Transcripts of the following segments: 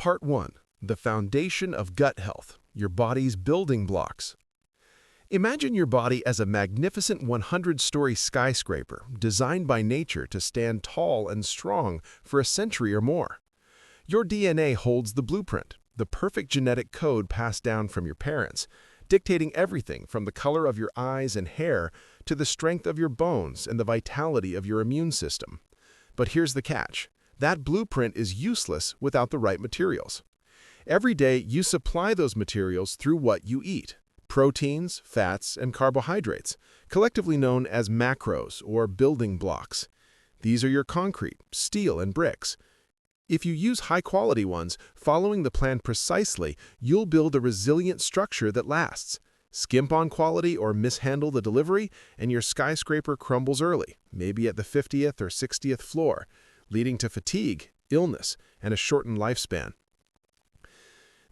Part 1. The Foundation of Gut Health, Your Body's Building Blocks. Imagine your body as a magnificent 100-story skyscraper designed by nature to stand tall and strong for a century or more. Your DNA holds the blueprint, the perfect genetic code passed down from your parents, dictating everything from the color of your eyes and hair to the strength of your bones and the vitality of your immune system. But here's the catch. That blueprint is useless without the right materials. Every day, you supply those materials through what you eat: proteins, fats, and carbohydrates, collectively known as macros or building blocks. These are your concrete, steel, and bricks. If you use high-quality ones, following the plan precisely, you'll build a resilient structure that lasts. Skimp on quality or mishandle the delivery, and your skyscraper crumbles early, maybe at the 50th or 60th floor, leading to fatigue, illness, and a shortened lifespan.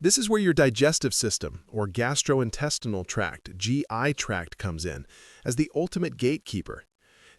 This is where your digestive system, or gastrointestinal tract, GI tract, comes in, as the ultimate gatekeeper.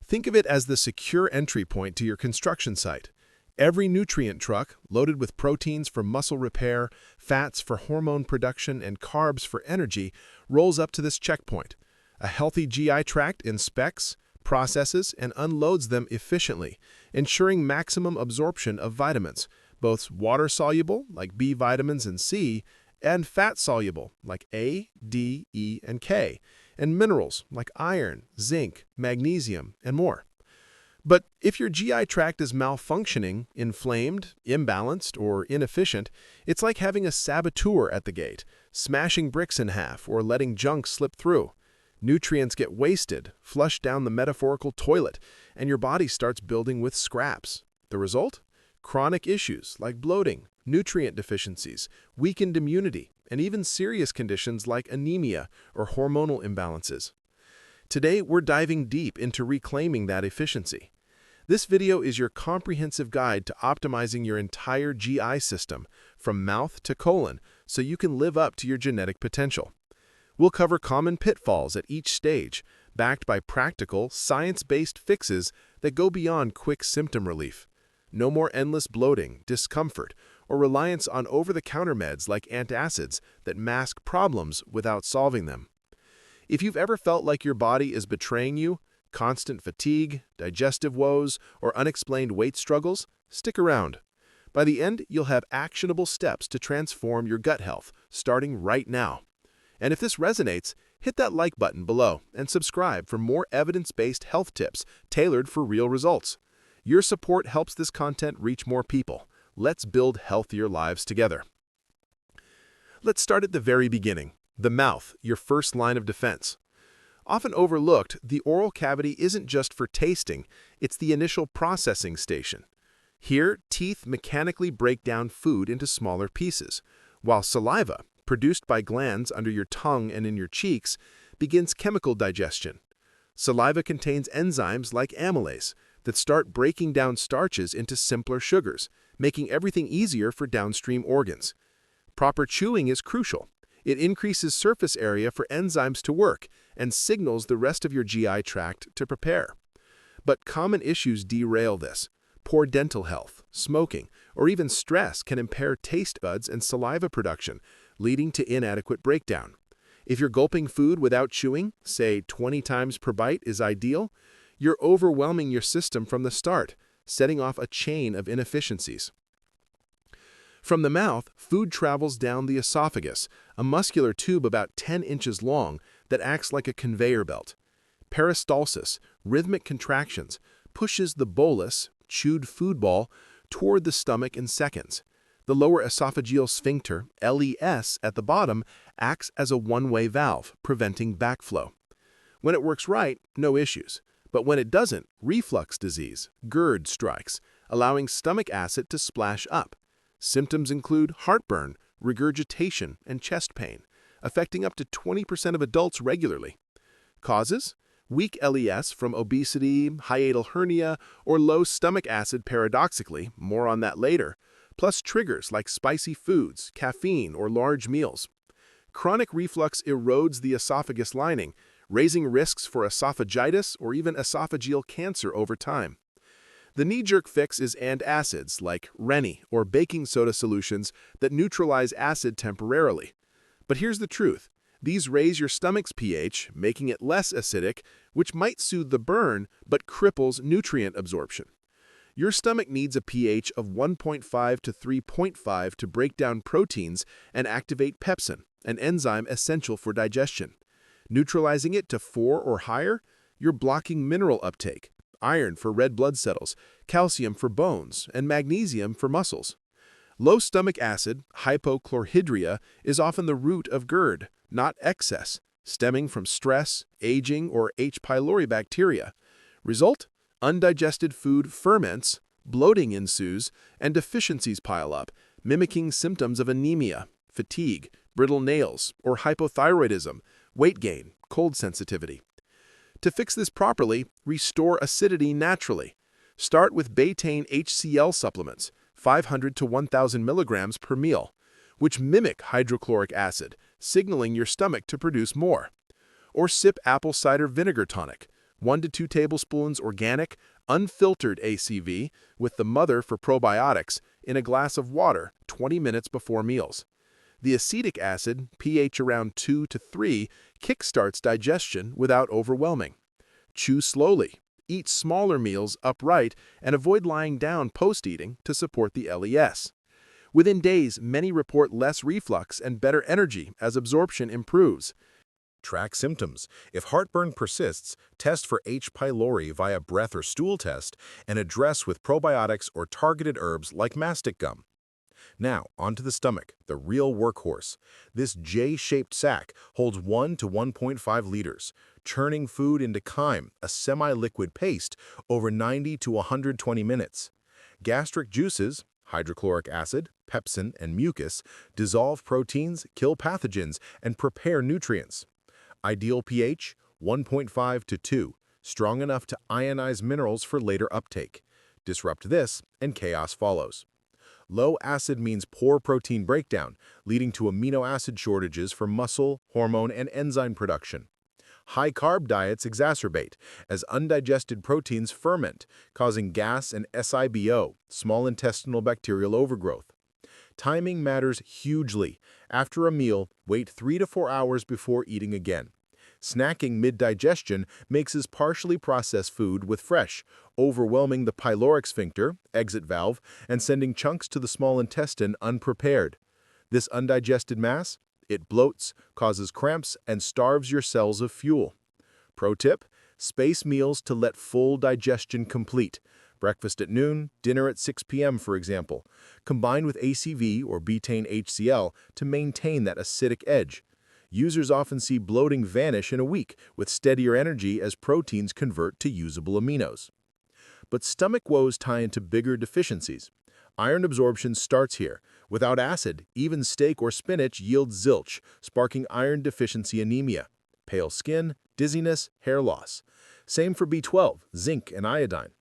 Think of it as the secure entry point to your construction site. Every nutrient truck, loaded with proteins for muscle repair, fats for hormone production, and carbs for energy, rolls up to this checkpoint. A healthy GI tract inspects, processes, and unloads them efficiently, ensuring maximum absorption of vitamins, both water-soluble, like B vitamins and C, and fat-soluble, like A, D, E, and K, and minerals, like iron, zinc, magnesium, and more. But if your GI tract is malfunctioning, inflamed, imbalanced, or inefficient, it's like having a saboteur at the gate, smashing bricks in half or letting junk slip through. Nutrients get wasted, flushed down the metaphorical toilet, and your body starts building with scraps. The result? Chronic issues like bloating, nutrient deficiencies, weakened immunity, and even serious conditions like anemia or hormonal imbalances. Today, we're diving deep into reclaiming that efficiency. This video is your comprehensive guide to optimizing your entire GI system, from mouth to colon, so you can live up to your genetic potential. We'll cover common pitfalls at each stage, backed by practical, science-based fixes that go beyond quick symptom relief. No more endless bloating, discomfort, or reliance on over-the-counter meds like antacids that mask problems without solving them. If you've ever felt like your body is betraying you, constant fatigue, digestive woes, or unexplained weight struggles, stick around. By the end, you'll have actionable steps to transform your gut health, starting right now. And if this resonates, hit that like button below and subscribe for more evidence-based health tips tailored for real results. Your support helps this content reach more people. Let's build healthier lives together. Let's start at the very beginning. The mouth, your first line of defense. Often overlooked, the oral cavity isn't just for tasting, it's the initial processing station. Here, teeth mechanically break down food into smaller pieces, while saliva, produced by glands under your tongue and in your cheeks, begins chemical digestion. Saliva contains enzymes like amylase that start breaking down starches into simpler sugars, making everything easier for downstream organs. Proper chewing is crucial. It increases surface area for enzymes to work and signals the rest of your GI tract to prepare. But common issues derail this. Poor dental health, smoking, or even stress can impair taste buds and saliva production, leading to inadequate breakdown. If you're gulping food without chewing, say 20 times per bite is ideal, you're overwhelming your system from the start, setting off a chain of inefficiencies. From the mouth, food travels down the esophagus, a muscular tube about 10 inches long that acts like a conveyor belt. Peristalsis, rhythmic contractions, pushes the bolus, chewed food ball, toward the stomach in seconds. The lower esophageal sphincter, LES, at the bottom, acts as a one-way valve, preventing backflow. When it works right, no issues. But when it doesn't, reflux disease, GERD, strikes, allowing stomach acid to splash up. Symptoms include heartburn, regurgitation, and chest pain, affecting up to 20% of adults regularly. Causes? Weak LES from obesity, hiatal hernia, or low stomach acid paradoxically, more on that later, plus triggers like spicy foods, caffeine, or large meals. Chronic reflux erodes the esophagus lining, raising risks for esophagitis or even esophageal cancer over time. The knee-jerk fix is antacids like Rennie or baking soda solutions that neutralize acid temporarily. But here's the truth. These raise your stomach's pH, making it less acidic, which might soothe the burn but cripples nutrient absorption. Your stomach needs a pH of 1.5 to 3.5 to break down proteins and activate pepsin, an enzyme essential for digestion. Neutralizing it to 4 or higher, you're blocking mineral uptake, iron for red blood cells, calcium for bones, and magnesium for muscles. Low stomach acid, hypochlorhydria, is often the root of GERD, not excess, stemming from stress, aging, or H. pylori bacteria. Result? Undigested food ferments, bloating ensues, and deficiencies pile up, mimicking symptoms of anemia, fatigue, brittle nails, or hypothyroidism, weight gain, cold sensitivity. To fix this properly, restore acidity naturally. Start with betaine HCl supplements, 500 to 1,000 milligrams per meal, which mimic hydrochloric acid, signaling your stomach to produce more. Or sip apple cider vinegar tonic, 1 to 2 tablespoons organic, unfiltered ACV, with the mother for probiotics, in a glass of water 20 minutes before meals. The acetic acid, pH around 2 to 3, kickstarts digestion without overwhelming. Chew slowly, eat smaller meals upright, and avoid lying down post-eating to support the LES. Within days, many report less reflux and better energy as absorption improves. Track symptoms. If heartburn persists, test for H. pylori via breath or stool test and address with probiotics or targeted herbs like mastic gum. Now, onto the stomach, the real workhorse. This J-shaped sac holds 1 to 1.5 liters, churning food into chyme, a semi-liquid paste, over 90 to 120 minutes. Gastric juices, hydrochloric acid, pepsin, and mucus, dissolve proteins, kill pathogens, and prepare nutrients. Ideal pH, 1.5 to 2, strong enough to ionize minerals for later uptake. Disrupt this, and chaos follows. Low acid means poor protein breakdown, leading to amino acid shortages for muscle, hormone, and enzyme production. High-carb diets exacerbate, as undigested proteins ferment, causing gas and SIBO, small intestinal bacterial overgrowth. Timing matters hugely. After a meal, wait 3 to 4 hours before eating again. Snacking mid-digestion mixes partially processed food with fresh, overwhelming the pyloric sphincter, exit valve, and sending chunks to the small intestine unprepared. This undigested mass? It bloats, causes cramps, and starves your cells of fuel. Pro tip: space meals to let full digestion complete. Breakfast at noon, dinner at 6 p.m., for example. Combine with ACV or betaine HCl to maintain that acidic edge. Users often see bloating vanish in a week, with steadier energy as proteins convert to usable aminos. But stomach woes tie into bigger deficiencies. Iron absorption starts here. Without acid, even steak or spinach yields zilch, sparking iron deficiency anemia. Pale skin, dizziness, hair loss. Same for B12, zinc, and iodine.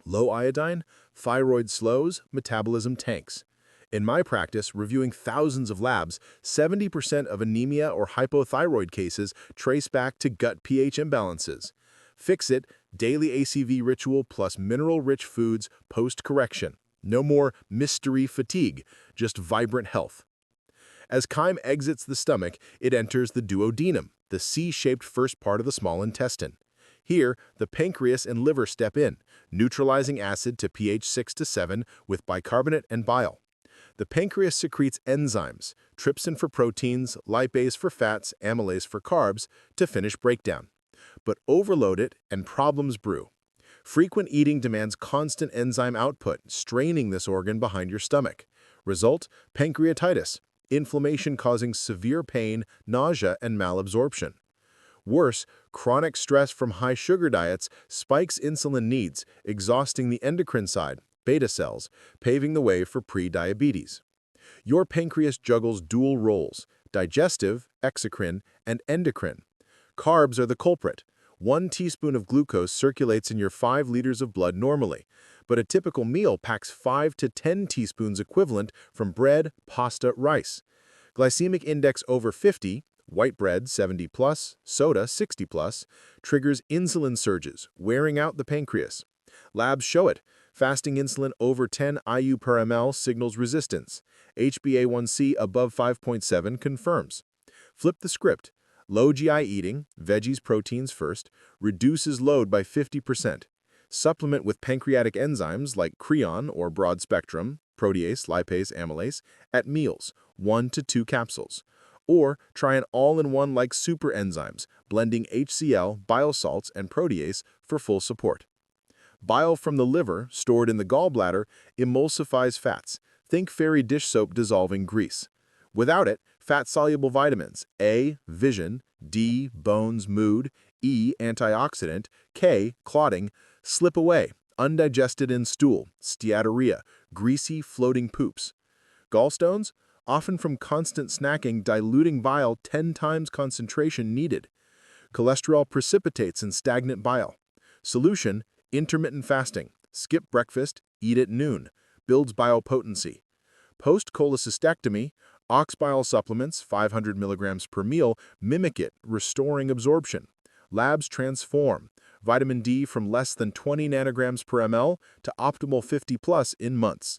Low iodine, thyroid slows, metabolism tanks. In my practice, reviewing thousands of labs, 70% of anemia or hypothyroid cases trace back to gut pH imbalances. Fix it, daily ACV ritual plus mineral-rich foods post-correction. No more mystery fatigue, just vibrant health. As chyme exits the stomach, it enters the duodenum, the C-shaped first part of the small intestine. Here, the pancreas and liver step in, neutralizing acid to pH 6 to 7 with bicarbonate and bile. The pancreas secretes enzymes, trypsin for proteins, lipase for fats, amylase for carbs, to finish breakdown. But overload it and problems brew. Frequent eating demands constant enzyme output, straining this organ behind your stomach. Result: pancreatitis, inflammation causing severe pain, nausea, and malabsorption. Worse, chronic stress from high sugar diets spikes insulin needs, exhausting the endocrine side, beta cells, paving the way for pre-diabetes. Your pancreas juggles dual roles: digestive, exocrine, and endocrine. Carbs are the culprit. 1 teaspoon of glucose circulates in your 5 liters of blood normally, but a typical meal packs 5 to 10 teaspoons equivalent from bread, pasta, rice. Glycemic index over 50, white bread 70 plus, soda 60 plus, triggers insulin surges, wearing out the pancreas. Labs show it. Fasting insulin over 10 IU per ml signals resistance. HbA1c above 5.7 confirms. Flip the script. Low GI eating, veggies, proteins first, reduces load by 50%. Supplement with pancreatic enzymes like creon or broad spectrum, protease, lipase, amylase, at meals, 1 to 2 capsules. Or try an all-in-one like super enzymes, blending HCl, bile salts, and protease for full support. Bile from the liver, stored in the gallbladder, emulsifies fats. Think fairy dish soap dissolving grease. Without it, fat-soluble vitamins A, vision, D, bones, mood, E, antioxidant, K, clotting, slip away, undigested in stool, steatorrhea, greasy, floating poops. Gallstones? Often from constant snacking diluting bile 10 times concentration needed. Cholesterol precipitates in stagnant bile. Solution: intermittent fasting. Skip breakfast, eat at noon. Builds bile potency. Post-cholecystectomy, ox bile supplements, 500 milligrams per meal, mimic it, restoring absorption. Labs transform. Vitamin D from less than 20 nanograms per ml to optimal 50 plus in months.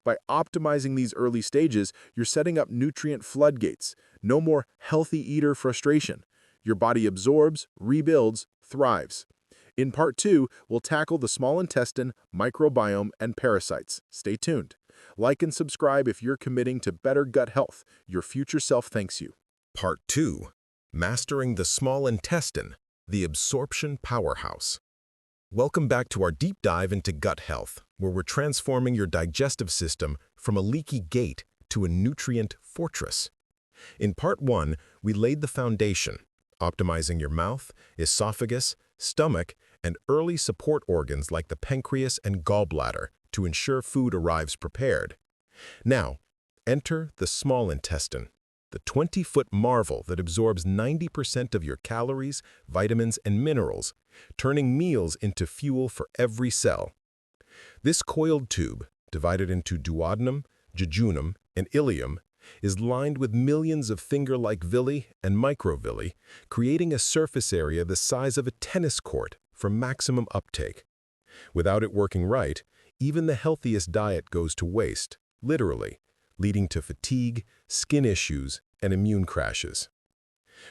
By optimizing these early stages, you're setting up nutrient floodgates. No more healthy eater frustration. Your body absorbs, rebuilds, thrives. In Part 2, we'll tackle the small intestine, microbiome, and parasites. Stay tuned. Like and subscribe if you're committing to better gut health. Your future self thanks you. Part 2. Mastering the Small Intestine, the Absorption Powerhouse. Welcome back to our deep dive into gut health, where we're transforming your digestive system from a leaky gate to a nutrient fortress. In Part 1, we laid the foundation, optimizing your mouth, esophagus, stomach, and early support organs like the pancreas and gallbladder to ensure food arrives prepared. Now, enter the small intestine, the 20-foot marvel that absorbs 90% of your calories, vitamins, and minerals, turning meals into fuel for every cell. This coiled tube, divided into duodenum, jejunum, and ileum, is lined with millions of finger-like villi and microvilli, creating a surface area the size of a tennis court for maximum uptake. Without it working right, even the healthiest diet goes to waste, literally, leading to fatigue, skin issues, and immune crashes.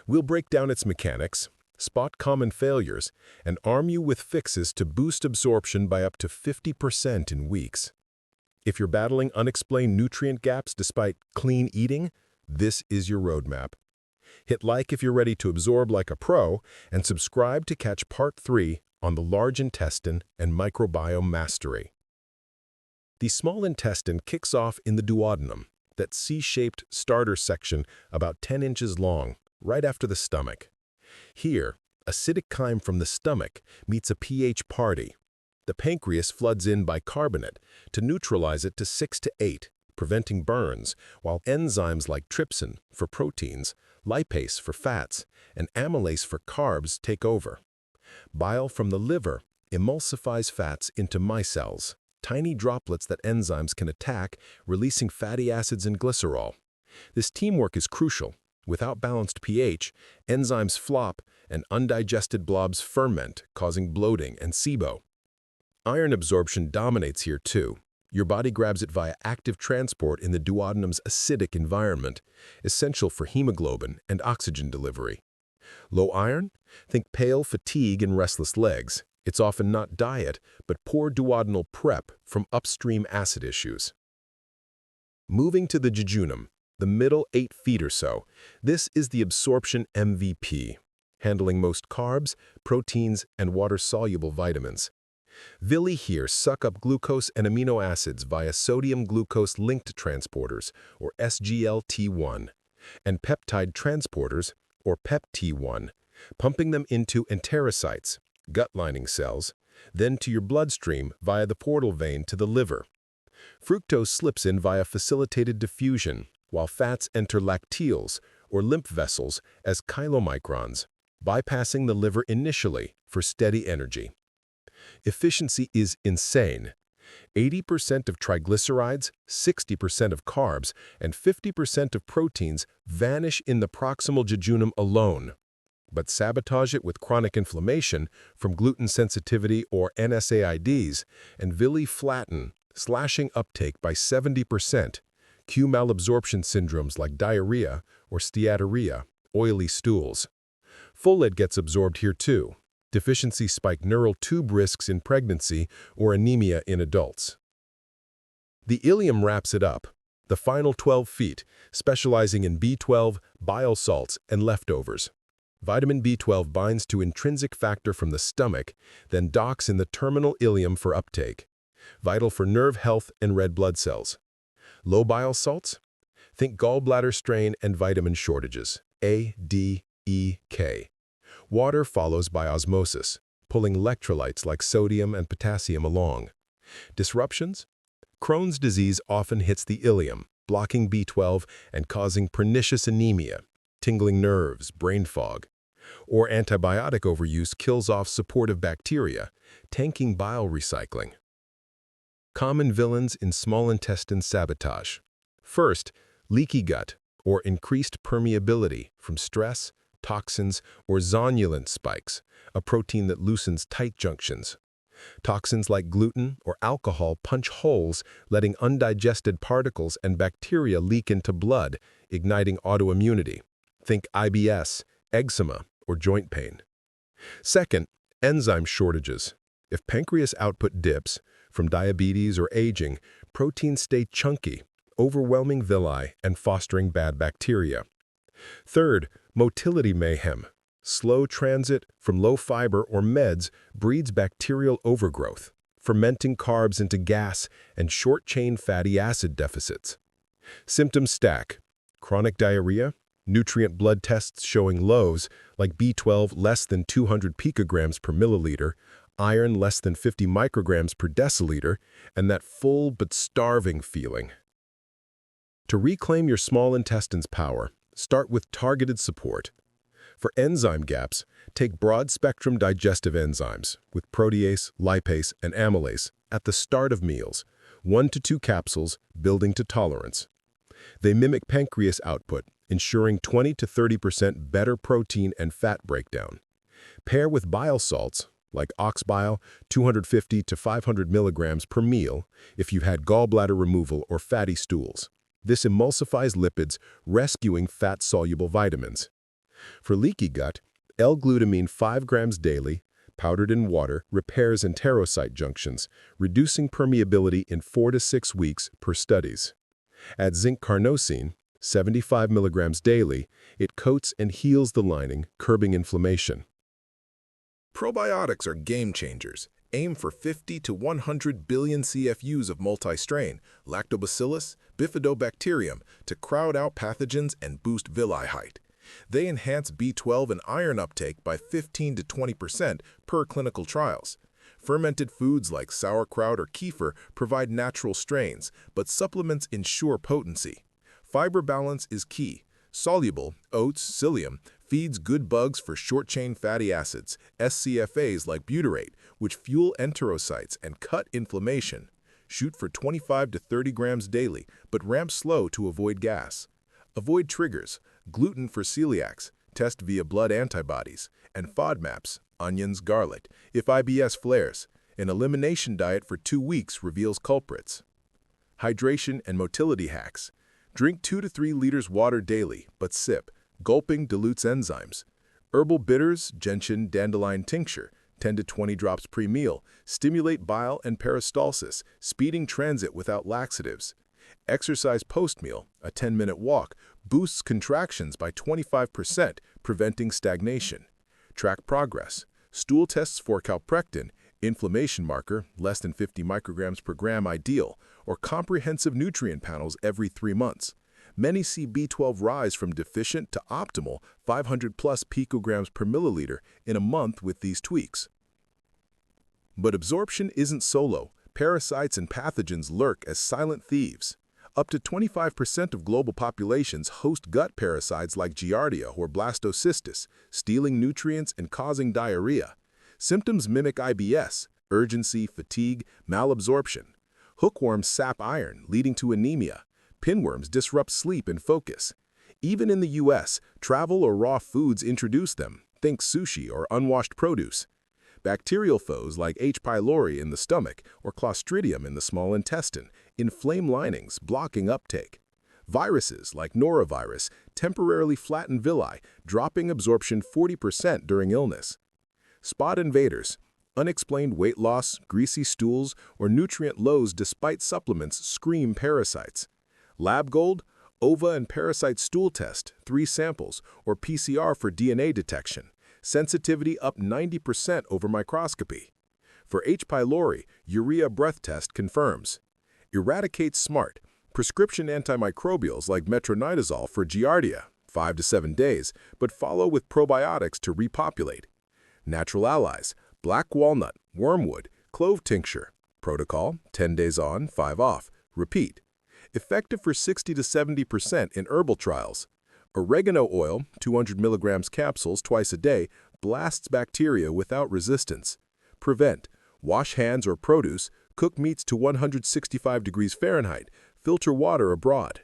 We'll break down its mechanics, spot common failures, and arm you with fixes to boost absorption by up to 50% in weeks. If you're battling unexplained nutrient gaps despite clean eating, this is your roadmap. Hit like if you're ready to absorb like a pro, and subscribe to catch Part 3 on the large intestine and microbiome mastery. The small intestine kicks off in the duodenum, that C-shaped starter section about 10 inches long, right after the stomach. Here, acidic chyme from the stomach meets a pH party. The pancreas floods in bicarbonate to neutralize it to 6 to 8, preventing burns, while enzymes like trypsin for proteins, lipase for fats, and amylase for carbs take over. Bile from the liver emulsifies fats into micelles, tiny droplets that enzymes can attack, releasing fatty acids and glycerol. This teamwork is crucial. Without balanced pH, enzymes flop and undigested blobs ferment, causing bloating and SIBO. Iron absorption dominates here too. Your body grabs it via active transport in the duodenum's acidic environment, essential for hemoglobin and oxygen delivery. Low iron? Think pale fatigue and restless legs. It's often not diet, but poor duodenal prep from upstream acid issues. Moving to the jejunum, the middle 8 feet or so, this is the absorption MVP, handling most carbs, proteins, and water-soluble vitamins. Villi here suck up glucose and amino acids via sodium-glucose-linked transporters, or SGLT1, and peptide transporters, or PEPT1, pumping them into enterocytes, gut lining cells, then to your bloodstream via the portal vein to the liver. Fructose slips in via facilitated diffusion, while fats enter lacteals, or lymph vessels, as chylomicrons, bypassing the liver initially for steady energy. Efficiency is insane. 80% of triglycerides, 60% of carbs, and 50% of proteins vanish in the proximal jejunum alone. but sabotage it with chronic inflammation from gluten sensitivity or NSAIDs, and villi flatten, slashing uptake by 70%, cue malabsorption syndromes like diarrhea or steatorrhea, oily stools. Folate gets absorbed here too. Deficiency spike neural tube risks in pregnancy or anemia in adults. The ileum wraps it up, the final 12 feet, specializing in B12, bile salts, and leftovers. Vitamin B12 binds to intrinsic factor from the stomach, then docks in the terminal ileum for uptake. Vital for nerve health and red blood cells. Low bile salts? Think gallbladder strain and vitamin shortages. A, D, E, K. Water follows by osmosis, pulling electrolytes like sodium and potassium along. Disruptions? Crohn's disease often hits the ileum, blocking B12 and causing pernicious anemia, tingling nerves, brain fog. Or antibiotic overuse kills off supportive bacteria, tanking bile recycling. Common villains in small intestine sabotage. First, leaky gut, or increased permeability from stress, toxins, or zonulin spikes, a protein that loosens tight junctions. Toxins like gluten or alcohol punch holes, letting undigested particles and bacteria leak into blood, igniting autoimmunity. Think IBS, eczema, or joint pain. Second, enzyme shortages. If pancreas output dips, from diabetes or aging, proteins stay chunky, overwhelming villi and fostering bad bacteria. Third, motility mayhem. Slow transit from low fiber or meds breeds bacterial overgrowth, fermenting carbs into gas and short-chain fatty acid deficits. Symptoms stack. Chronic diarrhea, nutrient blood tests showing lows like B12 less than 200 picograms per milliliter, iron less than 50 micrograms per deciliter, and that full but starving feeling. To reclaim your small intestine's power, start with targeted support. For enzyme gaps, take broad-spectrum digestive enzymes with protease, lipase, and amylase at the start of meals, 1 to 2 capsules, building to tolerance. They mimic pancreas output, ensuring 20 to 30% better protein and fat breakdown. Pair with bile salts, like ox bile, 250 to 500 milligrams per meal if you've had gallbladder removal or fatty stools. This emulsifies lipids, rescuing fat-soluble vitamins. For leaky gut, L-glutamine 5 grams daily, powdered in water, repairs enterocyte junctions, reducing permeability in 4 to 6 weeks per studies. Add zinc carnosine, 75 milligrams daily, it coats and heals the lining, curbing inflammation. Probiotics are game changers. Aim for 50 to 100 billion CFUs of multi-strain, lactobacillus, bifidobacterium to crowd out pathogens and boost villi height. They enhance B12 and iron uptake by 15 to 20% per clinical trials. Fermented foods like sauerkraut or kefir provide natural strains, but supplements ensure potency. Fiber balance is key. Soluble, oats, psyllium, feeds good bugs for short-chain fatty acids, SCFAs like butyrate, which fuel enterocytes and cut inflammation. Shoot for 25 to 30 grams daily, but ramp slow to avoid gas. Avoid triggers, gluten for celiacs, test via blood antibodies, and FODMAPs, onions, garlic, if IBS flares. An elimination diet for 2 weeks reveals culprits. Hydration and motility hacks. Drink 2 to 3 liters water daily, but sip. Gulping dilutes enzymes. Herbal bitters, gentian, dandelion tincture, 10 to 20 drops pre-meal, stimulate bile and peristalsis, speeding transit without laxatives. Exercise post-meal, a 10-minute walk, boosts contractions by 25%, preventing stagnation. Track progress. Stool tests for calprotectin, inflammation marker, less than 50 micrograms per gram ideal, or comprehensive nutrient panels every 3 months. Many see B12 rise from deficient to optimal 500 plus picograms per milliliter in a month with these tweaks. But absorption isn't solo. Parasites and pathogens lurk as silent thieves. Up to 25% of global populations host gut parasites like Giardia or Blastocystis, stealing nutrients and causing diarrhea. Symptoms mimic IBS, urgency, fatigue, malabsorption. Hookworms sap iron, leading to anemia. Pinworms disrupt sleep and focus. Even in the U.S., travel or raw foods introduce them, think sushi or unwashed produce. Bacterial foes like H. pylori in the stomach or Clostridium in the small intestine inflame linings, blocking uptake. Viruses like norovirus temporarily flatten villi, dropping absorption 40% during illness. Spot invaders, unexplained weight loss, greasy stools, or nutrient lows despite supplements scream parasites. Lab gold, ova and parasite stool test, 3 samples, or PCR for DNA detection. Sensitivity up 90% over microscopy. For H. pylori, urea breath test confirms. Eradicate smart, prescription antimicrobials like metronidazole for giardia, 5 to 7 days, but follow with probiotics to repopulate. Natural allies, black walnut, wormwood, clove tincture. Protocol, 10 days on, 5 off. Repeat. Effective for 60 to 70% in herbal trials. Oregano oil, 200 milligrams capsules twice a day, blasts bacteria without resistance. Prevent. Wash hands or produce, cook meats to 165 degrees Fahrenheit, filter water abroad.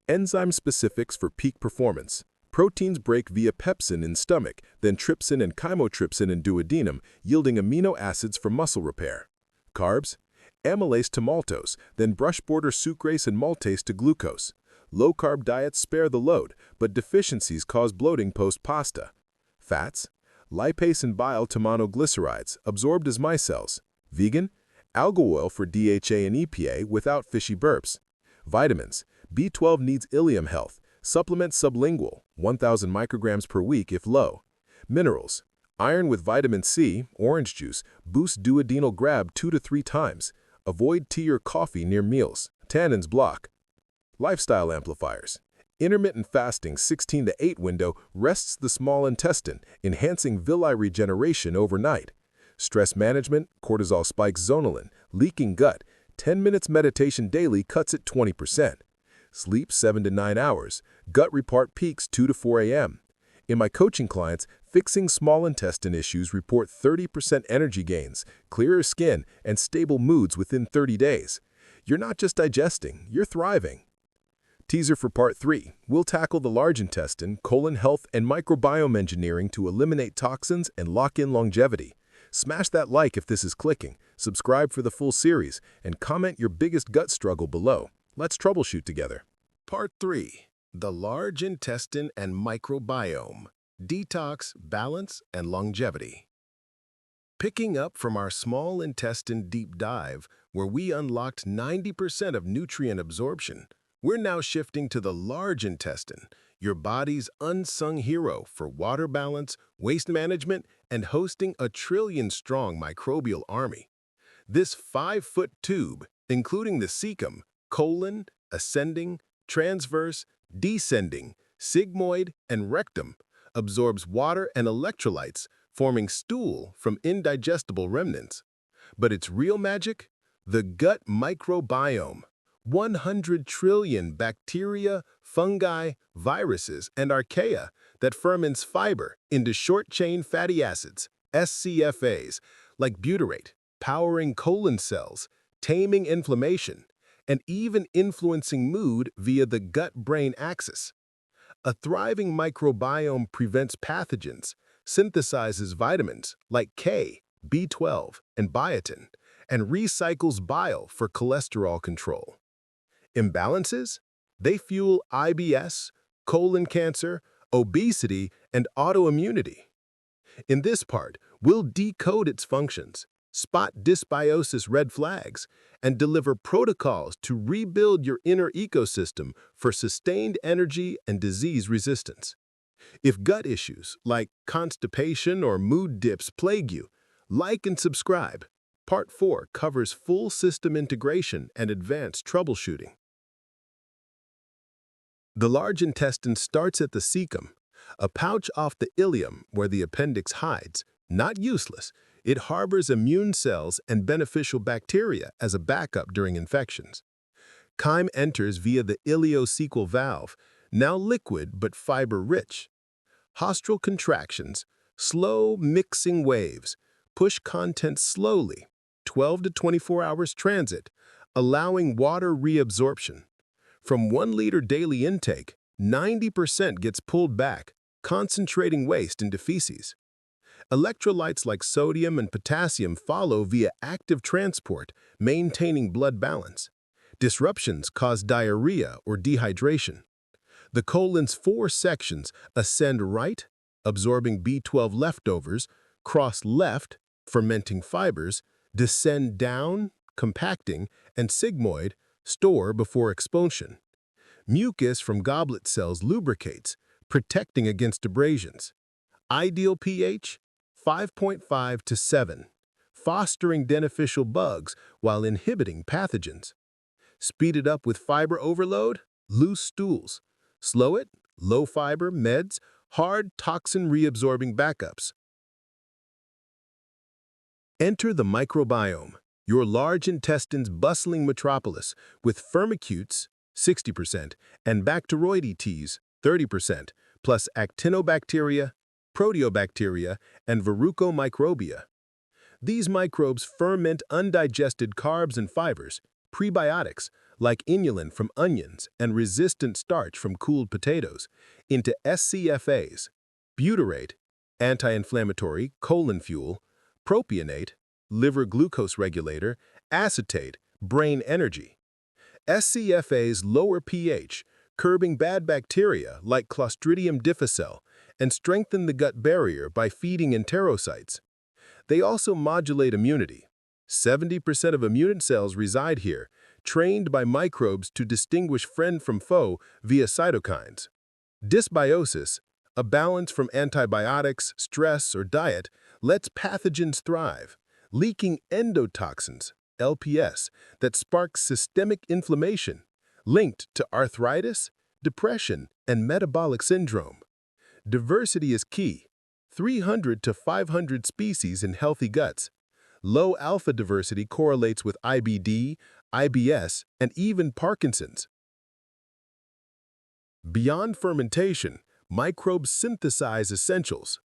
Enzyme specifics for peak performance. Proteins break via pepsin in stomach, then trypsin and chymotrypsin in duodenum, yielding amino acids for muscle repair. Carbs. Amylase to maltose, then brush border sucrase and maltase to glucose. Low-carb diets spare the load, but deficiencies cause bloating post-pasta. Fats. Lipase and bile to monoglycerides, absorbed as micelles. Vegan. Algal oil for DHA and EPA without fishy burps. Vitamins. B12 needs ileum health. Supplement sublingual, 1,000 micrograms per week if low. Minerals. Iron with vitamin C, orange juice, boosts duodenal grab 2 to 3 times. Avoid tea or coffee near meals. Tannins block. Lifestyle amplifiers. Intermittent fasting 16 to 8 window rests the small intestine, enhancing villi regeneration overnight. Stress management, cortisol spikes zonulin, leaking gut, 10 minutes meditation daily cuts it 20%. Sleep 7 to 9 hours, gut report peaks 2 to 4 a.m. In my coaching clients, fixing small intestine issues report 30% energy gains, clearer skin, and stable moods within 30 days. You're not just digesting, you're thriving. Teaser for Part 3. We'll tackle the large intestine, colon health, and microbiome engineering to eliminate toxins and lock in longevity. Smash that like if this is clicking, subscribe for the full series, and comment your biggest gut struggle below. Let's troubleshoot together. Part 3. The large intestine and microbiome. Detox, balance, and longevity. Picking up from our small intestine deep dive, where we unlocked 90% of nutrient absorption, we're now shifting to the large intestine, your body's unsung hero for water balance, waste management, and hosting a trillion-strong microbial army. This 5-foot tube, including the cecum, colon, ascending, transverse, descending, sigmoid, and rectum, absorbs water and electrolytes, forming stool from indigestible remnants. But its real magic? The gut microbiome. 100 trillion bacteria, fungi, viruses, and archaea that ferments fiber into short-chain fatty acids, SCFAs, like butyrate, powering colon cells, taming inflammation, and even influencing mood via the gut-brain axis. A thriving microbiome prevents pathogens, synthesizes vitamins like K, B12, and biotin, and recycles bile for cholesterol control. Imbalances? They fuel IBS, colon cancer, obesity, and autoimmunity. In this part, we'll decode its functions, spot dysbiosis red flags, and deliver protocols to rebuild your inner ecosystem for sustained energy and disease resistance. If gut issues like constipation or mood dips plague you, like and subscribe. Part 4 covers full system integration and advanced troubleshooting. The large intestine starts at the cecum, a pouch off the ileum where the appendix hides. Not useless, it harbors immune cells and beneficial bacteria as a backup during infections. Chyme enters via the ileocecal valve, now liquid but fiber-rich. Haustral contractions, slow mixing waves, push content slowly, 12 to 24 hours transit, allowing water reabsorption. From 1 liter daily intake, 90% gets pulled back, concentrating waste into feces. Electrolytes like sodium and potassium follow via active transport, maintaining blood balance. Disruptions cause diarrhea or dehydration. The colon's 4 sections ascend right, absorbing B12 leftovers, cross left, fermenting fibers, descend down, compacting, and sigmoid, store before expulsion. Mucus from goblet cells lubricates, protecting against abrasions. Ideal pH 5.5 to 7, fostering beneficial bugs while inhibiting pathogens. Speed it up with fiber overload, loose stools. Slow it, low fiber, meds, hard toxin reabsorbing backups. Enter the microbiome, your large intestine's bustling metropolis, with firmicutes, 60%, and Bacteroidetes, 30%, plus actinobacteria, proteobacteria, and verrucomicrobia. These microbes ferment undigested carbs and fibers, prebiotics, like inulin from onions and resistant starch from cooled potatoes, into SCFAs, butyrate, anti-inflammatory, colon fuel, propionate, liver glucose regulator, acetate, brain energy. SCFAs lower pH, curbing bad bacteria like Clostridium difficile, and strengthen the gut barrier by feeding enterocytes. They also modulate immunity. 70% of immune cells reside here, trained by microbes to distinguish friend from foe via cytokines. Dysbiosis, a balance from antibiotics, stress, or diet, lets pathogens thrive, leaking endotoxins, LPS, that sparks systemic inflammation, linked to arthritis, depression, and metabolic syndrome. Diversity is key. 300 to 500 species in healthy guts. Low alpha diversity correlates with IBD, IBS, and even Parkinson's. Beyond fermentation, microbes synthesize essentials.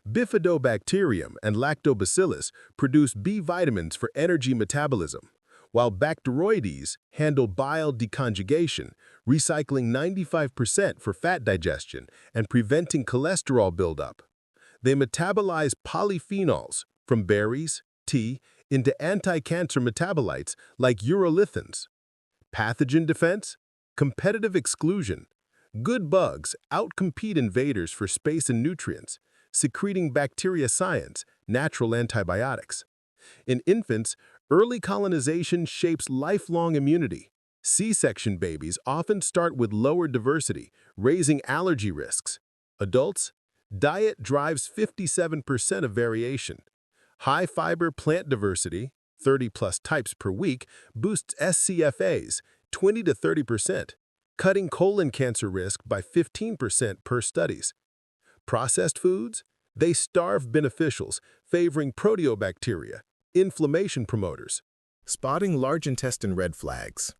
Bifidobacterium and lactobacillus produce B vitamins for energy metabolism, while Bacteroides handle bile deconjugation, recycling 95% for fat digestion and preventing cholesterol buildup. They metabolize polyphenols from berries, tea, into anti-cancer metabolites like urolithins. Pathogen defense, competitive exclusion. Good bugs outcompete invaders for space and nutrients, secreting bacteria science, natural antibiotics. In infants, early colonization shapes lifelong immunity. C-section babies often start with lower diversity, raising allergy risks. Adults, diet drives 57% of variation. High-fiber plant diversity, 30-plus types per week, boosts SCFAs, 20 to 30%, cutting colon cancer risk by 15% per studies. Processed foods, they starve beneficials, favoring proteobacteria, inflammation promoters. Spotting large intestine red flags.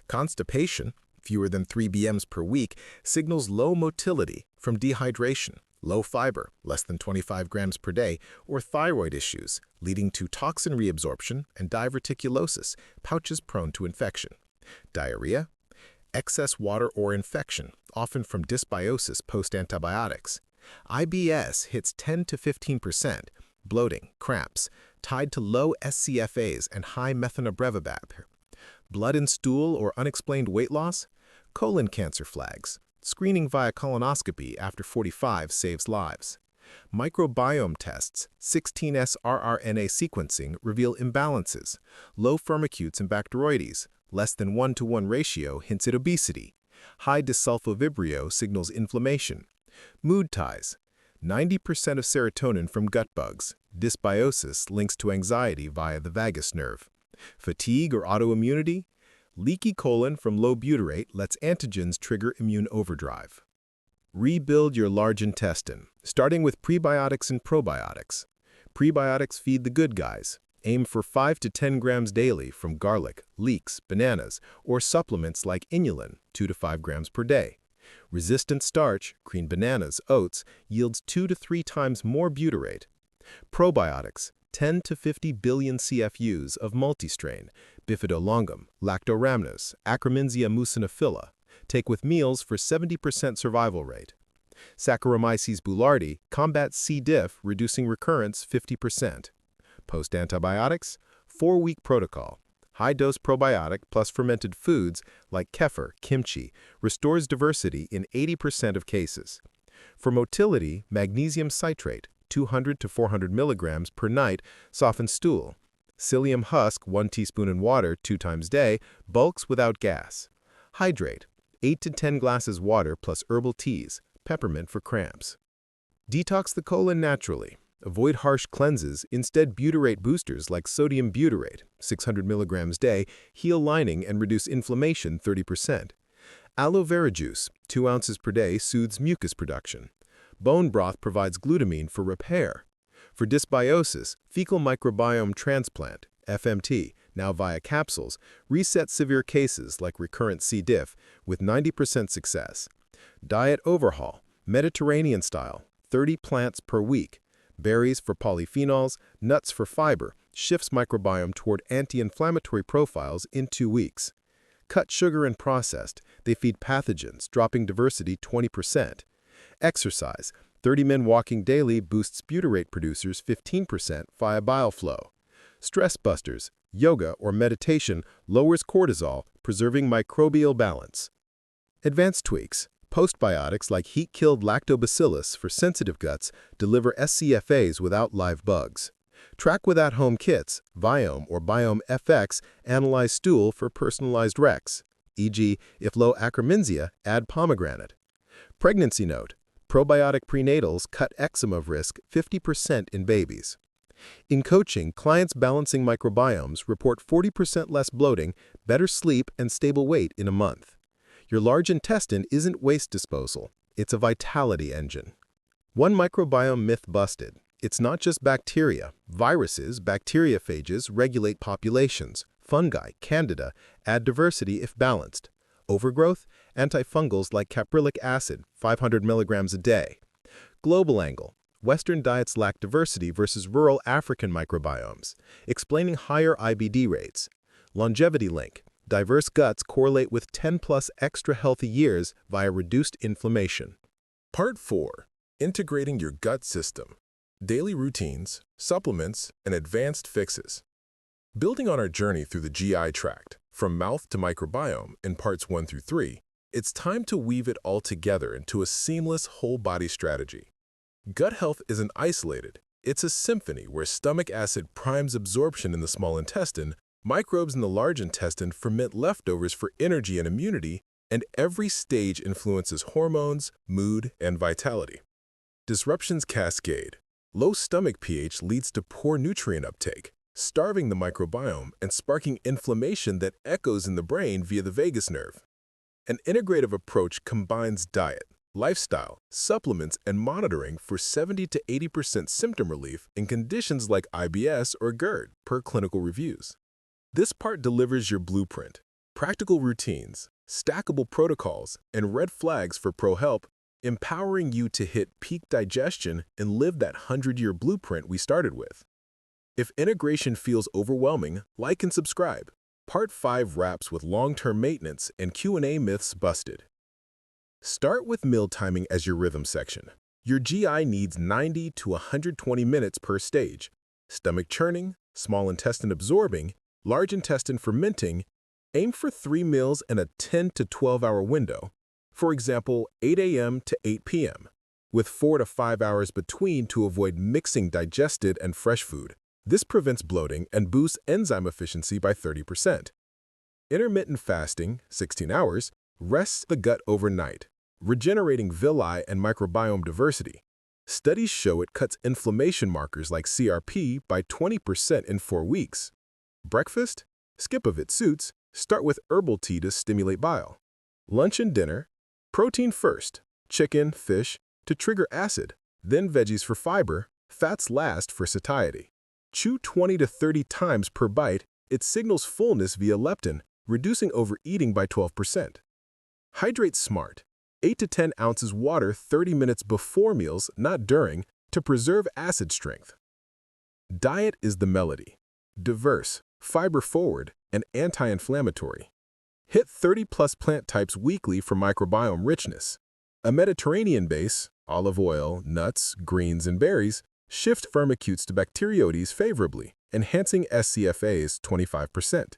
Constipation, fewer than 3 BMs per week, signals low motility from dehydration, low fiber, less than 25 grams per day, or thyroid issues, leading to toxin reabsorption and diverticulosis, pouches prone to infection. Diarrhea, excess water or infection, often from dysbiosis post-antibiotics. IBS hits 10 to 15%, bloating, cramps, tied to low SCFAs and high methanobrevibab. Blood in stool or unexplained weight loss, colon cancer flags. Screening via colonoscopy after 45 saves lives. Microbiome tests, 16S rRNA sequencing reveal imbalances. Low firmicutes and Bacteroides, less than 1-to-1 ratio hints at obesity. High disulfovibrio signals inflammation. Mood ties, 90% of serotonin from gut bugs. Dysbiosis links to anxiety via the vagus nerve. Fatigue or autoimmunity, leaky colon from low butyrate lets antigens trigger immune overdrive. Rebuild your large intestine, starting with prebiotics and probiotics. Prebiotics feed the good guys. Aim for 5 to 10 grams daily from garlic, leeks, bananas, or supplements like inulin, 2 to 5 grams per day. Resistant starch, green bananas, oats, yields 2 to 3 times more butyrate. Probiotics, 10 to 50 billion CFUs of multistrain, bifidolongum, lactorhamnus, Akkermansia muciniphila. Take with meals for 70% survival rate. Saccharomyces boulardii combats C. diff, reducing recurrence 50%. Post-antibiotics, 4-week protocol. High-dose probiotic plus fermented foods like kefir, kimchi, restores diversity in 80% of cases. For motility, magnesium citrate, 200 to 400 milligrams per night, softens stool. Psyllium husk, 1 teaspoon in water 2 times day, bulks without gas. Hydrate, 8 to 10 glasses water plus herbal teas, peppermint for cramps. Detox the colon naturally. Avoid harsh cleanses, instead butyrate boosters like sodium butyrate, 600 milligrams day, heal lining and reduce inflammation 30%. Aloe vera juice, 2 ounces per day, soothes mucus production. Bone broth provides glutamine for repair. For dysbiosis, fecal microbiome transplant, FMT, now via capsules, resets severe cases like recurrent C. diff with 90% success. Diet overhaul, Mediterranean style, 30 plants per week. Berries for polyphenols, nuts for fiber, shifts microbiome toward anti-inflammatory profiles in 2 weeks. Cut sugar and processed, they feed pathogens, dropping diversity 20%. Exercise, 30-minute walking daily boosts butyrate producers 15% via bile flow. Stress busters, yoga or meditation lowers cortisol, preserving microbial balance. Advanced tweaks, postbiotics like heat-killed lactobacillus for sensitive guts deliver SCFAs without live bugs. Track with at-home kits, Viome or Biome FX analyze stool for personalized recs, e.g. if low acromencia, add pomegranate. Pregnancy note, probiotic prenatals cut eczema risk 50% in babies. In coaching, clients balancing microbiomes report 40% less bloating, better sleep, and stable weight in a month. Your large intestine isn't waste disposal, it's a vitality engine. One microbiome myth busted. It's not just bacteria. Viruses, bacteriophages regulate populations. Fungi, candida, add diversity if balanced. Overgrowth, antifungals like caprylic acid, 500 milligrams a day. Global angle, Western diets lack diversity versus rural African microbiomes, explaining higher IBD rates. Longevity link, diverse guts correlate with 10+ extra healthy years via reduced inflammation. Part 4. Integrating your gut system. Daily routines, supplements, and advanced fixes. Building on our journey through the GI tract, from mouth to microbiome in parts 1 through 3, it's time to weave it all together into a seamless whole-body strategy. Gut health isn't isolated. It's a symphony where stomach acid primes absorption in the small intestine, microbes in the large intestine ferment leftovers for energy and immunity, and every stage influences hormones, mood, and vitality. Disruptions cascade. Low stomach pH leads to poor nutrient uptake, starving the microbiome and sparking inflammation that echoes in the brain via the vagus nerve. An integrative approach combines diet, lifestyle, supplements, and monitoring for 70 to 80% symptom relief in conditions like IBS or GERD, per clinical reviews. This part delivers your blueprint, practical routines, stackable protocols, and red flags for pro-help, empowering you to hit peak digestion and live that 100-year blueprint we started with. If integration feels overwhelming, like and subscribe. Part 5 wraps with long-term maintenance and Q&A myths busted. Start with meal timing as your rhythm section. Your GI needs 90 to 120 minutes per stage. Stomach churning, small intestine absorbing, large intestine fermenting. Aim for 3 meals in a 10 to 12-hour window. For example, 8 a.m. to 8 p.m., with 4 to 5 hours between to avoid mixing digested and fresh food. This prevents bloating and boosts enzyme efficiency by 30%. Intermittent fasting, 16 hours, rests the gut overnight, regenerating villi and microbiome diversity. Studies show it cuts inflammation markers like CRP by 20% in 4 weeks. Breakfast? Skip if it suits. Start with herbal tea to stimulate bile. Lunch and dinner? Protein first, chicken, fish, to trigger acid, then veggies for fiber, fats last for satiety. Chew 20 to 30 times per bite, it signals fullness via leptin, reducing overeating by 12%. Hydrate smart. 8 to 10 ounces water 30 minutes before meals, not during, to preserve acid strength. Diet is the melody. Diverse, fiber-forward, and anti-inflammatory. Hit 30+ plant types weekly for microbiome richness. A Mediterranean base, olive oil, nuts, greens, and berries, shift firmicutes to bacteroides favorably, enhancing SCFAs 25%.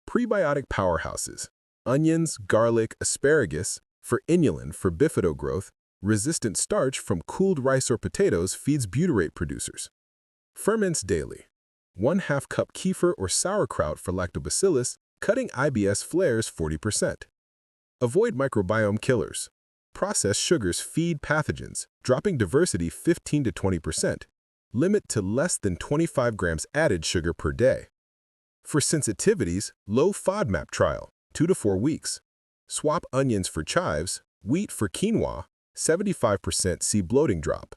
Prebiotic powerhouses, onions, garlic, asparagus, for inulin for bifido growth, resistant starch from cooled rice or potatoes feeds butyrate producers. Ferments daily. 1/2 cup kefir or sauerkraut for lactobacillus, cutting IBS flares 40%. Avoid microbiome killers. Processed sugars feed pathogens, dropping diversity 15 to 20%. Limit to less than 25 grams added sugar per day. For sensitivities, low FODMAP trial, 2 to 4 weeks. Swap onions for chives, wheat for quinoa, 75% see bloating drop.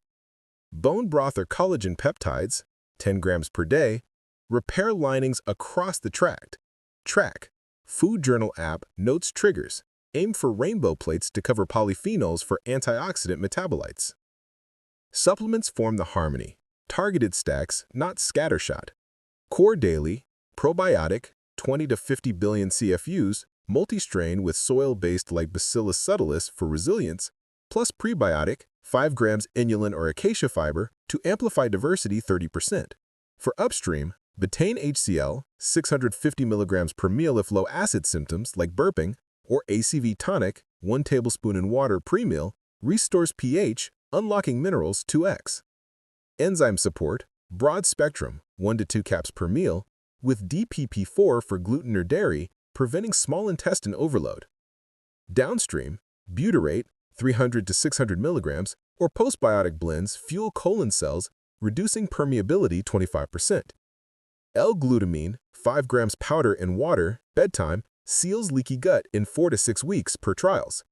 Bone broth or collagen peptides, 10 grams per day. Repair linings across the tract. Track. Food Journal app notes triggers. Aim for rainbow plates to cover polyphenols for antioxidant metabolites. Supplements form the harmony. Targeted stacks, not scattershot. Core daily, probiotic, 20 to 50 billion CFUs, multi-strain with soil-based like Bacillus subtilis for resilience, plus prebiotic, 5 grams inulin or acacia fiber to amplify diversity 30%. For upstream, betaine HCl, 650 milligrams per meal if low acid symptoms like burping, or ACV tonic, 1 tablespoon in water pre-meal, restores pH, unlocking minerals 2x. Enzyme support, broad spectrum, 1 to 2 caps per meal, with DPP4 for gluten or dairy, preventing small intestine overload. Downstream, butyrate, 300 to 600 milligrams, or postbiotic blends fuel colon cells, reducing permeability 25%. L-glutamine, 5 grams powder in water, bedtime, seals leaky gut in 4 to 6 weeks per trials.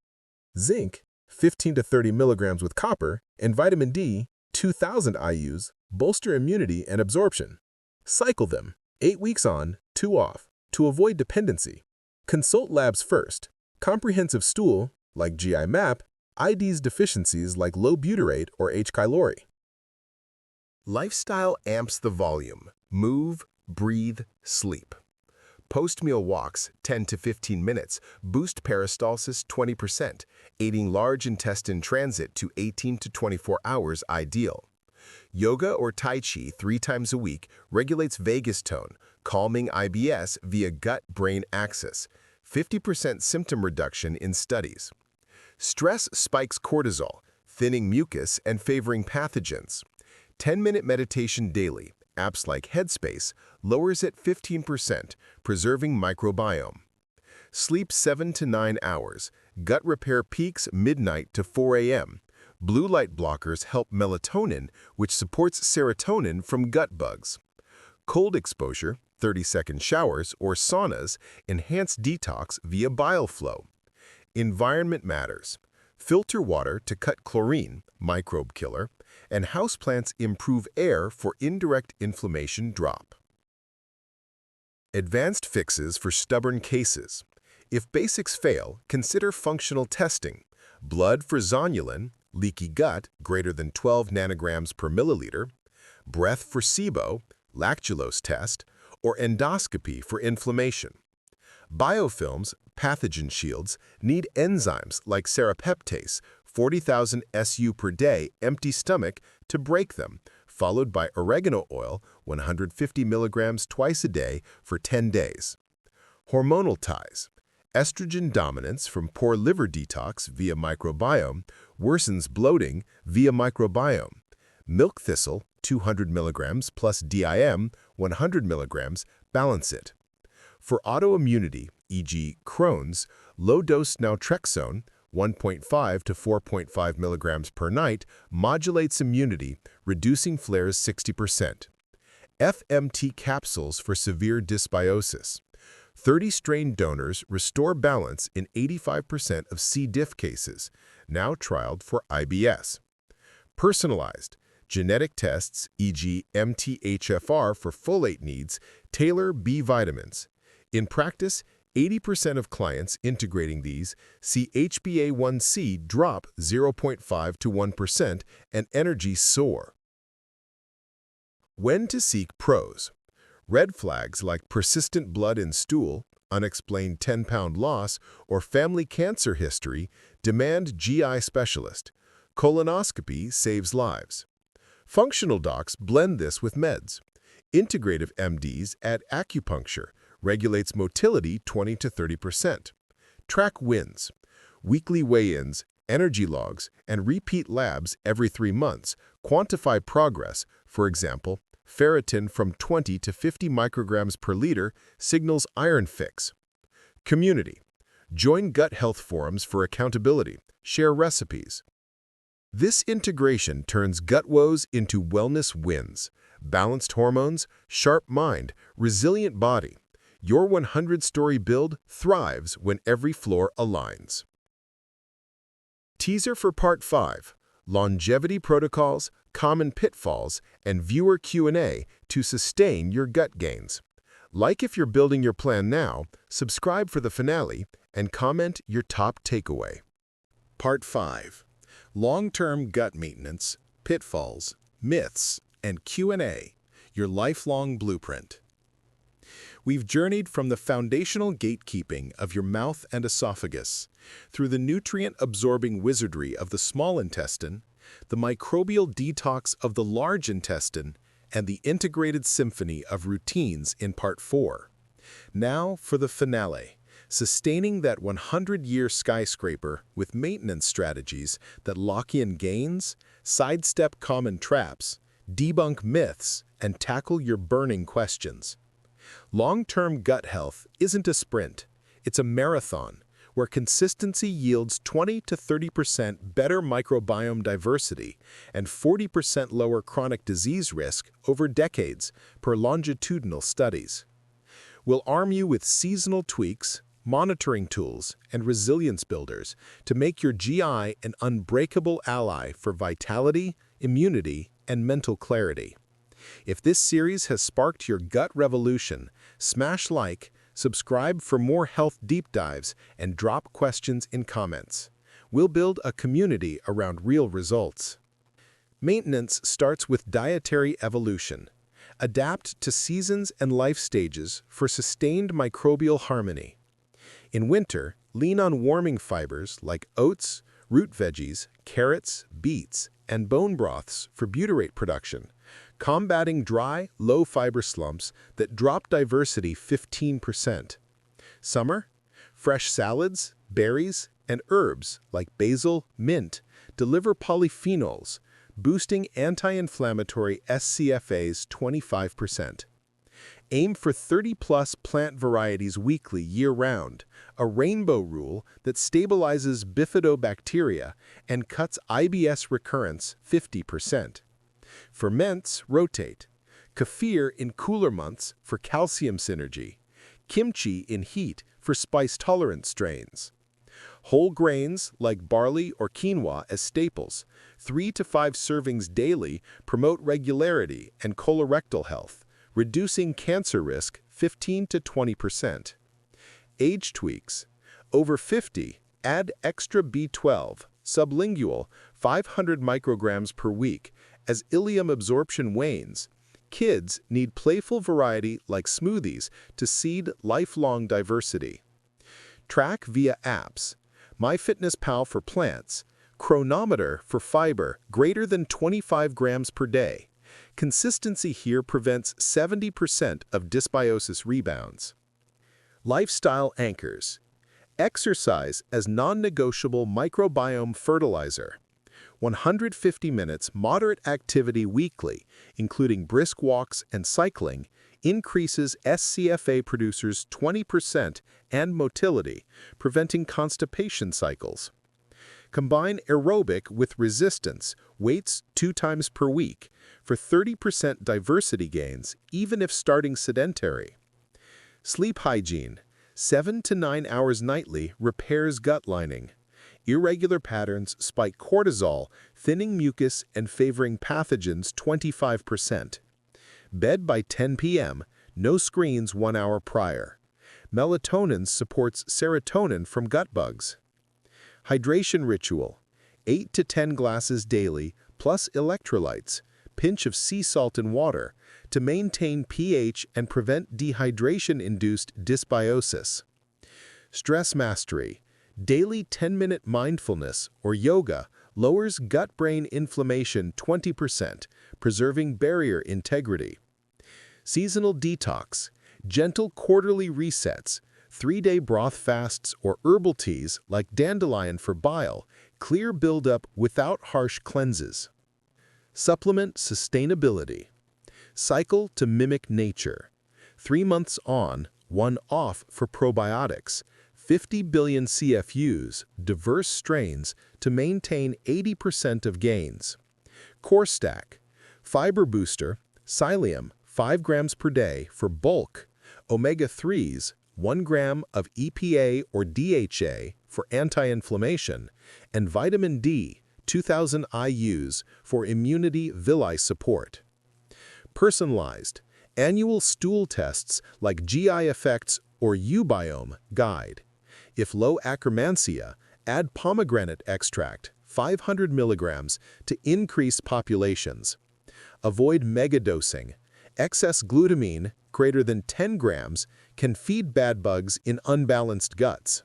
Zinc, 15 to 30 milligrams with copper, and vitamin D, 2,000 IUs, bolster immunity and absorption. Cycle them, 8 weeks on, 2 off, to avoid dependency. Consult labs first. Comprehensive stool, like GI map, IDs deficiencies like low butyrate or H. pylori. Lifestyle amps the volume. Move, breathe, sleep. Post-meal walks, 10 to 15 minutes, boost peristalsis 20%, aiding large intestine transit to 18 to 24 hours ideal. Yoga or Tai Chi 3 times a week regulates vagus tone, calming IBS via gut-brain axis, 50% symptom reduction in studies. Stress spikes cortisol, thinning mucus and favoring pathogens. 10-minute meditation daily, apps like Headspace, lowers it 15%, preserving microbiome. Sleep 7 to 9 hours. Gut repair peaks midnight to 4 a.m. Blue light blockers help melatonin, which supports serotonin from gut bugs. Cold exposure, 30-second showers or saunas, enhance detox via bile flow. Environment matters. Filter water to cut chlorine, microbe killer, and houseplants improve air for indirect inflammation drop. Advanced fixes for stubborn cases. If basics fail, consider functional testing. Blood for zonulin, leaky gut greater than 12 nanograms per milliliter, breath for SIBO, lactulose test, or endoscopy for inflammation. Biofilms, pathogen shields, need enzymes like serrapeptase, 40,000 SU per day, empty stomach, to break them, followed by oregano oil, 150 milligrams twice a day for 10 days. Hormonal ties. Estrogen dominance from poor liver detox via microbiome worsens bloating via microbiome. Milk thistle, 200 milligrams plus DIM, 100 milligrams, balance it. For autoimmunity, e.g. Crohn's, low-dose naltrexone, 1.5 to 4.5 milligrams per night, modulates immunity, reducing flares 60%. FMT capsules for severe dysbiosis. 30 strain donors restore balance in 85% of C. diff cases, now trialed for IBS. Personalized. Genetic tests, e.g. MTHFR for folate needs, tailor B vitamins. In practice, 80% of clients integrating these see HbA1c drop 0.5 to 1% and energy soar. When to seek pros. Red flags like persistent blood in stool, unexplained 10-pound loss, or family cancer history Demand GI specialist. Colonoscopy saves lives. Functional docs blend this with meds. Integrative MDs add acupuncture, regulates motility 20 to 30%. Track wins. Weekly weigh-ins, energy logs, and repeat labs every 3 months quantify progress. For example, ferritin from 20 to 50 micrograms per liter signals iron fix. Community. Join gut health forums for accountability. Share recipes. This integration turns gut woes into wellness wins. Balanced hormones, sharp mind, resilient body. Your 100-story build thrives when every floor aligns. Teaser for Part 5. Longevity protocols, common pitfalls, and viewer Q&A to sustain your gut gains. Like if you're building your plan now, subscribe for the finale, and comment your top takeaway. Part 5. Long-term gut maintenance, pitfalls, myths, and Q&A, your lifelong blueprint. We've journeyed from the foundational gatekeeping of your mouth and esophagus, through the nutrient-absorbing wizardry of the small intestine, the microbial detox of the large intestine, and the integrated symphony of routines in Part 4. Now for the finale, sustaining that 100-year skyscraper with maintenance strategies that lock in gains, sidestep common traps, debunk myths, and tackle your burning questions. Long-term gut health isn't a sprint, it's a marathon, where consistency yields 20 to 30% better microbiome diversity and 40% lower chronic disease risk over decades per longitudinal studies. We'll arm you with seasonal tweaks, monitoring tools, and resilience builders to make your GI an unbreakable ally for vitality, immunity, and mental clarity. If this series has sparked your gut revolution, smash like, subscribe for more health deep dives, and drop questions in comments. We'll build a community around real results. Maintenance starts with dietary evolution. Adapt to seasons and life stages for sustained microbial harmony. In winter, lean on warming fibers like oats, root veggies, carrots, beets, and bone broths for butyrate production, combating dry, low-fiber slumps that drop diversity 15%. Summer, fresh salads, berries, and herbs like basil, mint deliver polyphenols, boosting anti-inflammatory SCFAs 25%. Aim for 30-plus plant varieties weekly year-round, a rainbow rule that stabilizes bifidobacteria and cuts IBS recurrence 50%. Ferments rotate. Kefir in cooler months for calcium synergy. Kimchi in heat for spice-tolerant strains. Whole grains like barley or quinoa as staples, 3 to 5 servings daily promote regularity and colorectal health, reducing cancer risk 15 to 20%. Age tweaks. Over 50, add extra B12, sublingual, 500 micrograms per week, as ileum absorption wanes. Kids need playful variety like smoothies to seed lifelong diversity. Track via apps. MyFitnessPal for plants. Chronometer for fiber greater than 25 grams per day. Consistency here prevents 70% of dysbiosis rebounds. Lifestyle anchors. Exercise as non-negotiable microbiome fertilizer. 150 minutes moderate activity weekly, including brisk walks and cycling, increases SCFA producers 20% and motility, preventing constipation cycles. Combine aerobic with resistance, weights 2 times per week, for 30% diversity gains, even if starting sedentary. Sleep hygiene. 7 to 9 hours nightly repairs gut lining. Irregular patterns spike cortisol, thinning mucus and favoring pathogens 25%. Bed by 10 p.m., no screens 1 hour prior. Melatonin supports serotonin from gut bugs. Hydration ritual. 8 to 10 glasses daily, plus electrolytes, pinch of sea salt in water, to maintain pH and prevent dehydration-induced dysbiosis. Stress mastery. Daily 10-minute mindfulness or yoga lowers gut-brain inflammation 20%, preserving barrier integrity. Seasonal detox, gentle quarterly resets, 3-day broth fasts or herbal teas like dandelion for bile, clear buildup without harsh cleanses. Supplement sustainability. Cycle to mimic nature. 3 months on, 1 off for probiotics. 50 billion CFUs, diverse strains, to maintain 80% of gains. Core stack. Fiber booster, psyllium, 5 grams per day for bulk. Omega-3s, 1 gram of EPA or DHA for anti-inflammation. And vitamin D, 2,000 IUs for immunity villi support. Personalized. Annual stool tests like GI effects or Ubiome guide. If low akkermansia, add pomegranate extract, 500 milligrams, to increase populations. Avoid megadosing. Excess glutamine, greater than 10 grams, can feed bad bugs in unbalanced guts.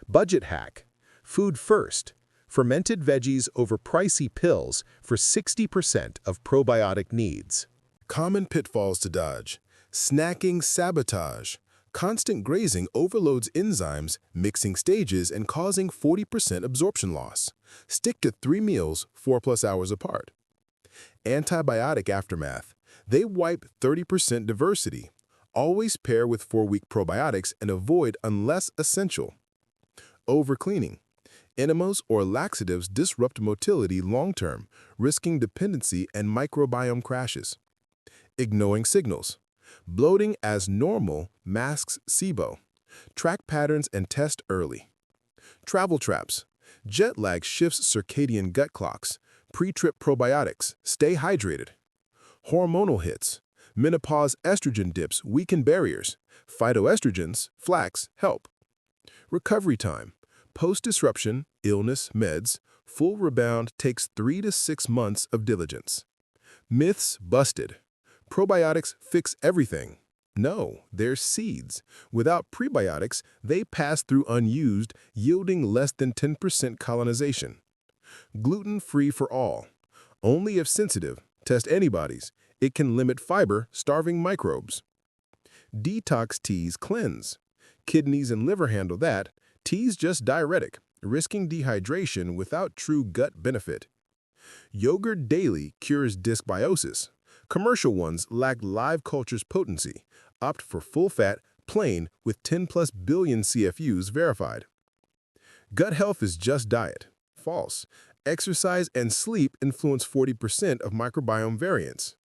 Budget hack. Food first. Fermented veggies over pricey pills for 60% of probiotic needs. Common pitfalls to dodge. Snacking sabotage. Constant grazing overloads enzymes, mixing stages, and causing 40% absorption loss. Stick to 3 meals 4+ hours apart. Antibiotic aftermath. They wipe 30% diversity. Always pair with 4-week probiotics and avoid unless essential. Overcleaning. Enemas or laxatives disrupt motility long-term, risking dependency and microbiome crashes. Ignoring signals. Bloating as normal masks SIBO. Track patterns and test early. Travel traps. Jet lag shifts circadian gut clocks. Pre-trip probiotics. Stay hydrated. Hormonal hits. Menopause estrogen dips weaken barriers. Phytoestrogens, flax, help. Recovery time. Post-disruption, illness, meds. Full rebound takes 3 to 6 months of diligence. Myths busted. Probiotics fix everything. No, they're seeds. Without prebiotics, they pass through unused, yielding less than 10% colonization. Gluten-free for all. Only if sensitive. Test antibodies. It can limit fiber, starving microbes. Detox teas cleanse. Kidneys and liver handle that. Teas just diuretic, risking dehydration without true gut benefit. Yogurt daily cures dysbiosis. Commercial ones lack live culture's potency. Opt for full-fat, plain, with 10+ billion CFUs verified. Gut health is just diet. False. Exercise and sleep influence 40% of microbiome variants.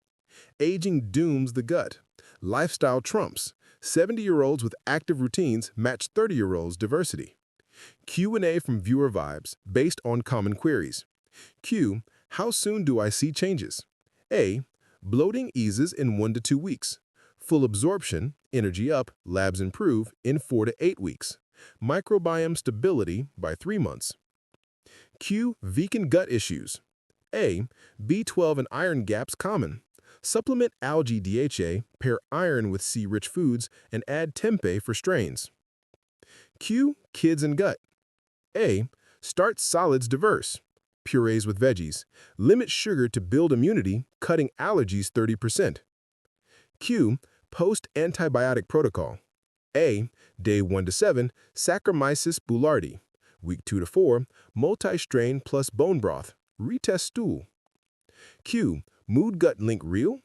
Aging dooms the gut. Lifestyle trumps. 70-year-olds with active routines match 30-year-olds' diversity. Q&A from viewer vibes based on common queries. Q. How soon do I see changes? A. Bloating eases in 1 to 2 weeks. Full absorption, energy up, labs improve in 4 to 8 weeks. Microbiome stability by 3 months. Q. Vegan gut issues. A. B12 and iron gaps common. Supplement algae DHA, pair iron with C-rich foods, and add tempeh for strains. Q. Kids and gut. A. Start solids diverse. Purees with veggies. Limit sugar to build immunity, cutting allergies 30%. Q. Post-antibiotic protocol. A. Day 1 to 7, Saccharomyces boulardii. Week 2 to 4, multi-strain plus bone broth. Retest stool. Q. Mood gut link real?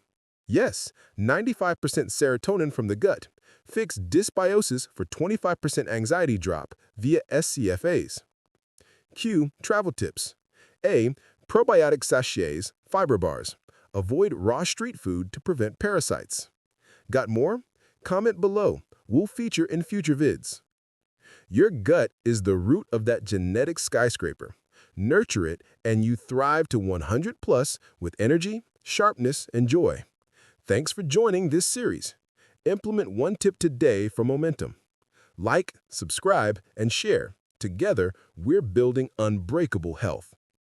Yes, 95% serotonin from the gut. Fix dysbiosis for 25% anxiety drop via SCFAs. Q. Travel tips. A. Probiotic sachets, fiber bars. Avoid raw street food to prevent parasites. Got more? Comment below. We'll feature in future vids. Your gut is the root of that genetic skyscraper. Nurture it, and you thrive to 100+ with energy, sharpness, and joy. Thanks for joining this series. Implement 1 tip today for momentum. Like, subscribe, and share. Together, we're building unbreakable health.